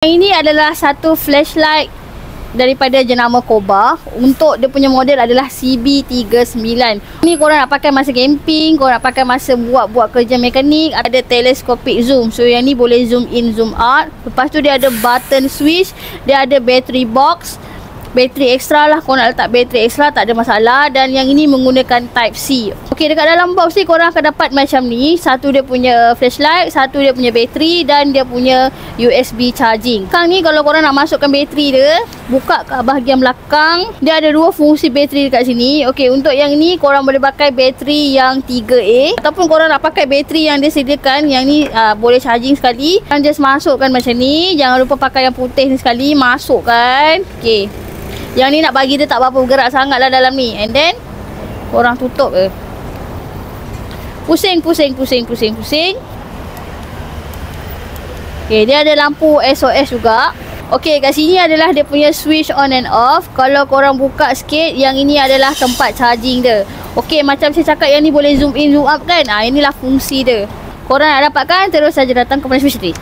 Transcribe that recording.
Yang ini adalah satu flashlight daripada jenama Koba. Untuk dia punya model adalah CB39. Ni korang nak pakai masa camping, korang nak pakai masa buat kerja mekanik. Ada telescopic zoom. So yang ni boleh zoom in, zoom out. Lepas tu dia ada button switch. Dia ada battery box. Bateri ekstra lah, korang nak letak bateri ekstra tak ada masalah. Dan yang ini menggunakan type C. Ok, dekat dalam box ni korang akan dapat macam ni. Satu dia punya flashlight, satu dia punya bateri, dan dia punya USB charging. Sekarang ni kalau korang nak masukkan bateri dia, buka kat bahagian belakang. Dia ada dua fungsi bateri dekat sini. Ok, untuk yang ni korang boleh pakai bateri yang 3A, ataupun korang nak pakai bateri yang dia sediakan. Yang ni boleh charging sekali. Korang just masukkan macam ni. Jangan lupa pakai yang putih ni sekali. Masukkan. Ok, yang ni nak bagi dia tak berapa bergerak sangat lah dalam ni. And then korang tutup je. Pusing. Okay, dia ada lampu SOS juga. Okay, kat sini adalah dia punya switch on and off. Kalau korang buka sikit, yang ini adalah tempat charging dia. Okay, macam saya cakap, yang ni boleh zoom in, zoom out kan. Inilah fungsi dia. Korang nak dapatkan, terus saja datang ke Malaysia Fishery.